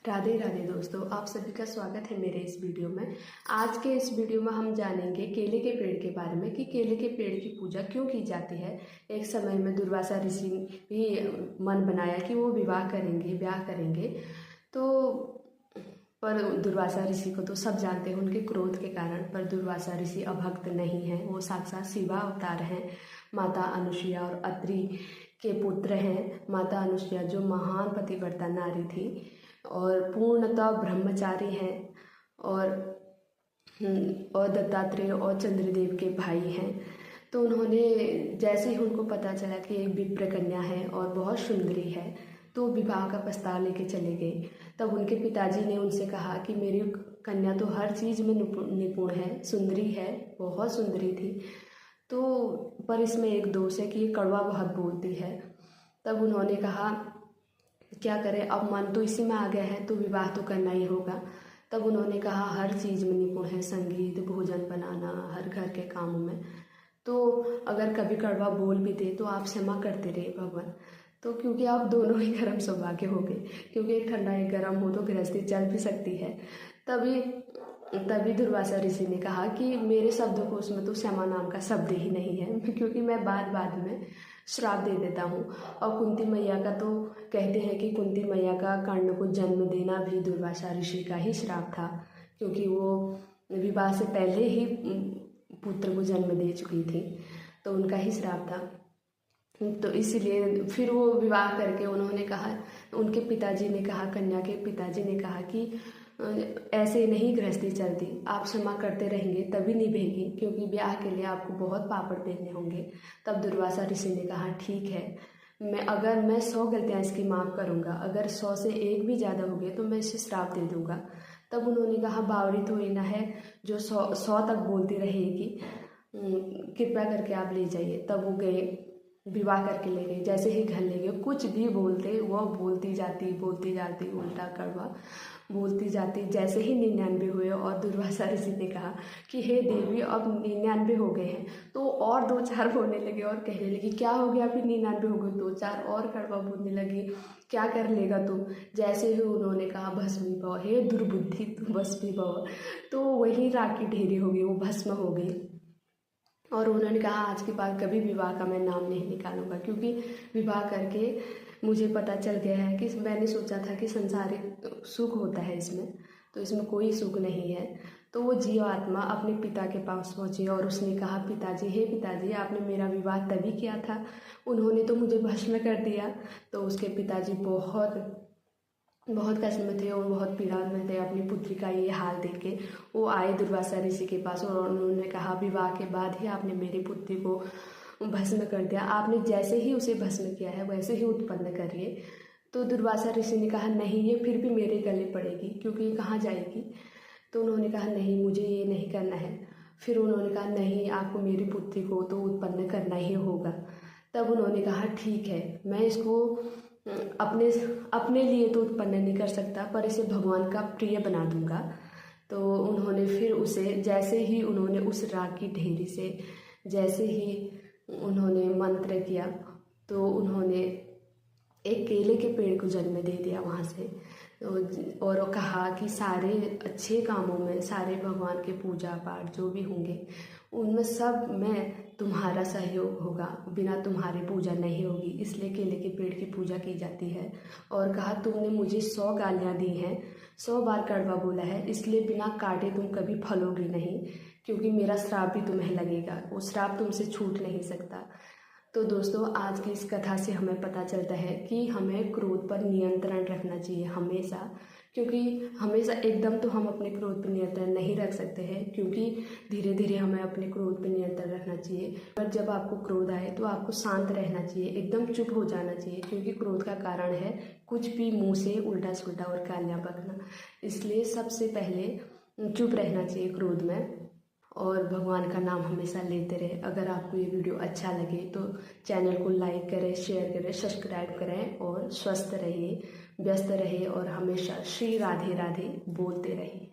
राधे राधे दोस्तों, आप सभी का स्वागत है मेरे इस वीडियो में। आज के इस वीडियो में हम जानेंगे केले के पेड़ के बारे में कि केले के पेड़ की पूजा क्यों की जाती है। एक समय में दुर्वासा ऋषि भी मन बनाया कि वो ब्याह करेंगे तो पर दुर्वासा ऋषि को तो सब जानते हैं उनके क्रोध के कारण। पर दुर्वासा ऋषि अभक्त नहीं है, वो साक्षात शिवा अवतार हैं। माता अनुसुईया और अत्रि के पुत्र हैं। माता अनुसुईया जो महान पतिव्रता नारी थी और पूर्णतः ब्रह्मचारी हैं और दत्तात्रेय और चंद्रदेव के भाई हैं। तो उन्होंने जैसे ही उनको पता चला कि एक विप्र कन्या है और बहुत सुंदरी है तो विवाह का प्रस्ताव लेके चले गए। तब उनके पिताजी ने उनसे कहा कि मेरी कन्या तो हर चीज़ में निपुण है, सुंदरी है, बहुत सुंदरी थी, तो पर इसमें एक दोष है कि ये कड़वा बहुत बोलती है। तब उन्होंने कहा क्या करें, अब मन तो इसी में आ गया है तो विवाह तो करना ही होगा। तब उन्होंने कहा हर चीज़ में निपुण है, संगीत, भोजन बनाना, हर घर के कामों में, तो अगर कभी कड़वा बोल भी दे तो आप क्षमा करते रहे भगवान। तो क्योंकि आप दोनों ही गर्म सौभाग्य हो गए, क्योंकि एक ठंडा एक गर्म हो तो गृहस्थी चल भी सकती है। तभी दुर्वासा ऋषि ने कहा कि मेरे शब्दकोश में तो क्षमा नाम का शब्द ही नहीं है, क्योंकि मैं बाद में श्राप दे देता हूँ। और कुंती मैया का तो कहते हैं कि कुंती मैया का कर्ण को जन्म देना भी दुर्वासा ऋषि का ही श्राप था, क्योंकि वो विवाह से पहले ही पुत्र को जन्म दे चुकी थी, तो उनका ही श्राप था। तो इसलिए फिर वो विवाह करके उन्होंने कहा, उनके पिताजी ने कहा, कन्या के पिताजी ने कहा कि ऐसे नहीं गृहस्थी चलती, आप क्षमा करते रहेंगे तभी निभेगी, क्योंकि ब्याह के लिए आपको बहुत पापड़ बेलने होंगे। तब दुर्वासा ऋषि ने कहा ठीक है, मैं 100 गलतियाँ इसकी माफ़ करूँगा, अगर 100 से एक भी ज़्यादा हो गए तो मैं इसे श्राप दे दूँगा। तब उन्होंने कहा बावड़ी थोड़ी ना है जो 100 तक बोलती रहेगी, कृपया करके आप ले जाइए। तब वो गए, विवाह करके ले गए। जैसे ही घर ले गए कुछ भी बोलते वो बोलती जाती उल्टा कड़वा बोलती जाती। जैसे ही 99 हुए और दुर्वासा ऋषि ने कहा कि हे देवी अब 99 हो गए हैं, तो और 2-4 बोलने लगे और कहने लगी क्या हो गया, फिर 99 हो गए, 2-4 और कड़वा बोलने लगी, क्या कर लेगा तू। जैसे ही उन्होंने कहा भस्मीभव, हे दुर्बुद्धि तू भस्मीभव, तो वही राख की ढेरी हो गई, वो भस्म हो गई। और उन्होंने कहा आज के बाद कभी विवाह का मैं नाम नहीं निकालूंगा, क्योंकि विवाह करके मुझे पता चल गया है कि मैंने सोचा था कि संसारिक सुख होता है इसमें, तो इसमें कोई सुख नहीं है। तो वो जीव आत्मा अपने पिता के पास पहुंची और उसने कहा पिताजी, हे पिताजी, आपने मेरा विवाह तभी किया था, उन्होंने तो मुझे भस्म कर दिया। तो उसके पिताजी बहुत कष्ट में थे और बहुत पीड़ा में थे अपनी पुत्री का ये हाल देख के। वो आए दुर्वासा ऋषि के पास और उन्होंने कहा विवाह के बाद ही आपने मेरी पुत्री को भस्म कर दिया, आपने जैसे ही उसे भस्म किया है वैसे ही उत्पन्न करिए। तो दुर्वासा ऋषि ने कहा नहीं, ये फिर भी मेरे गले पड़ेगी, क्योंकि ये कहाँ जाएगी। तो उन्होंने कहा नहीं, मुझे ये नहीं करना है। फिर उन्होंने कहा नहीं, आपको मेरी पुत्री को तो उत्पन्न करना ही होगा। तब उन्होंने कहा ठीक है, मैं इसको अपने लिए तो उत्पन्न नहीं कर सकता, पर इसे भगवान का प्रिय बना दूंगा। तो उन्होंने फिर उसे जैसे ही उन्होंने उस राख की ढेरी से जैसे ही उन्होंने मंत्र किया तो उन्होंने एक केले के पेड़ को जन्म दे दिया वहाँ से। और कहा कि सारे अच्छे कामों में, सारे भगवान के पूजा पाठ जो भी होंगे उनमें सब में तुम्हारा सहयोग होगा, बिना तुम्हारे पूजा नहीं होगी, इसलिए केले के पेड़ की पूजा की जाती है। और कहा तुमने मुझे 100 गालियाँ दी हैं, 100 बार कड़वा बोला है, इसलिए बिना काटे तुम कभी फलोगी नहीं, क्योंकि मेरा श्राप भी तुम्हें लगेगा, वो श्राप तुमसे छूट नहीं सकता। तो दोस्तों आज की इस कथा से हमें पता चलता है कि हमें क्रोध पर नियंत्रण रखना चाहिए हमेशा, क्योंकि हमेशा एकदम तो हम अपने क्रोध पर नियंत्रण नहीं रख सकते हैं, क्योंकि धीरे धीरे हमें अपने क्रोध पर नियंत्रण रखना चाहिए। पर जब आपको क्रोध आए तो आपको शांत रहना चाहिए, एकदम चुप हो जाना चाहिए, क्योंकि क्रोध का कारण है कुछ भी मुँह से उल्टा सुल्टा और गालियाँ बकना। इसलिए सबसे पहले चुप रहना चाहिए क्रोध में और भगवान का नाम हमेशा लेते रहे। अगर आपको ये वीडियो अच्छा लगे तो चैनल को लाइक करें, शेयर करें, सब्सक्राइब करें और स्वस्थ रहिए, व्यस्त रहिए और हमेशा श्री राधे राधे बोलते रहिए।